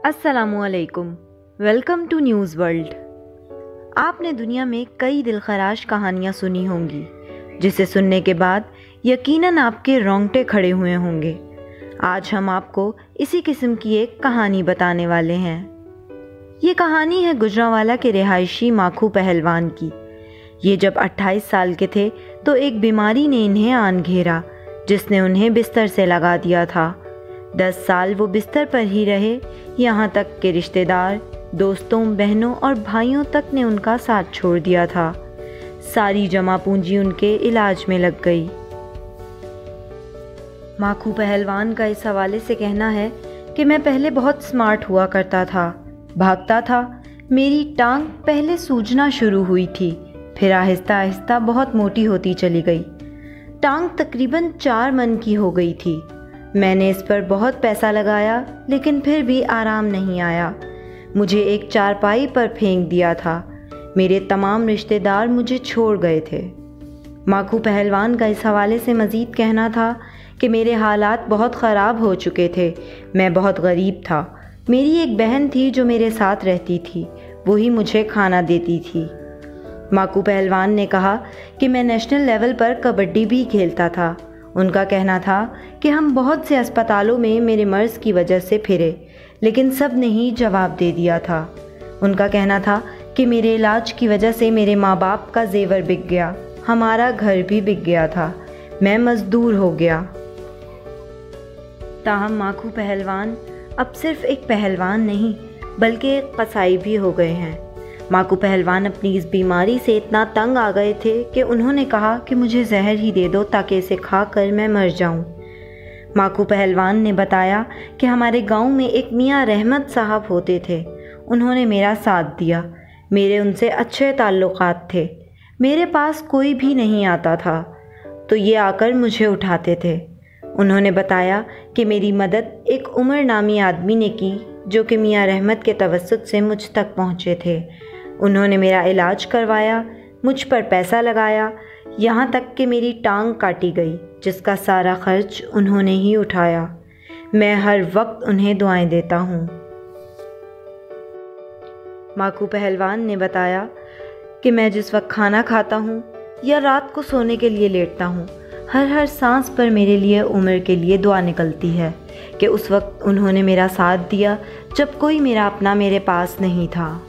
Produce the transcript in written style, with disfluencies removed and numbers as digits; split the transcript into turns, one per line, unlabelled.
अस्सलामुअलैकुम। Welcome to news world. आपने दुनिया में कई दिलखराश कहानियाँ सुनी होंगी जिसे सुनने के बाद यकीनन आपके रोंगटे खड़े हुए होंगे। आज हम आपको इसी किस्म की एक कहानी बताने वाले हैं। ये कहानी है गुजरांवाला के रिहायशी माखू पहलवान की। ये जब 28 साल के थे तो एक बीमारी ने इन्हें आन घेरा जिसने उन्हें बिस्तर से लगा दिया था। 10 साल वो बिस्तर पर ही रहे, यहाँ तक कि रिश्तेदार, दोस्तों, बहनों और भाइयों तक ने उनका साथ छोड़ दिया था। सारी जमा पूंजी उनके इलाज में लग गई। माखू पहलवान का इस हवाले से कहना है कि मैं पहले बहुत स्मार्ट हुआ करता था, भागता था। मेरी टांग पहले सूजना शुरू हुई थी, फिर आहिस्ता आहिस्ता बहुत मोटी होती चली गई। टांग तकरीबन 4 मन की हो गई थी। मैंने इस पर बहुत पैसा लगाया लेकिन फिर भी आराम नहीं आया। मुझे एक चारपाई पर फेंक दिया था। मेरे तमाम रिश्तेदार मुझे छोड़ गए थे। माखू पहलवान का इस हवाले से मज़ीद कहना था कि मेरे हालात बहुत ख़राब हो चुके थे। मैं बहुत गरीब था। मेरी एक बहन थी जो मेरे साथ रहती थी, वही मुझे खाना देती थी। माखू पहलवान ने कहा कि मैं नेशनल लेवल पर कबड्डी भी खेलता था। उनका कहना था कि हम बहुत से अस्पतालों में मेरे मर्ज़ की वजह से फिरे, लेकिन सब ने ही जवाब दे दिया था। उनका कहना था कि मेरे इलाज की वजह से मेरे माँ बाप का जेवर बिक गया, हमारा घर भी बिक गया था, मैं मज़दूर हो गया। ताहम माखू पहलवान अब सिर्फ एक पहलवान नहीं बल्कि एक कसाई भी हो गए हैं। माखू पहलवान अपनी इस बीमारी से इतना तंग आ गए थे कि उन्होंने कहा कि मुझे जहर ही दे दो ताकि इसे खाकर मैं मर जाऊं। माखू पहलवान ने बताया कि हमारे गांव में एक मियाँ रहमत साहब होते थे। उन्होंने मेरा साथ दिया, मेरे उनसे अच्छे ताल्लुकात थे। मेरे पास कोई भी नहीं आता था तो ये आकर मुझे उठाते थे। उन्होंने बताया कि मेरी मदद एक उमर नामी आदमी ने की जो कि मियाँ रहमत के तवस्सुत से मुझ तक पहुँचे थे। उन्होंने मेरा इलाज करवाया, मुझ पर पैसा लगाया, यहाँ तक कि मेरी टांग काटी गई जिसका सारा खर्च उन्होंने ही उठाया। मैं हर वक्त उन्हें दुआएं देता हूँ। माखू पहलवान ने बताया कि मैं जिस वक्त खाना खाता हूँ या रात को सोने के लिए लेटता हूँ, हर सांस पर मेरे लिए उम्र के लिए दुआ निकलती है कि उस वक्त उन्होंने मेरा साथ दिया जब कोई मेरा अपना मेरे पास नहीं था।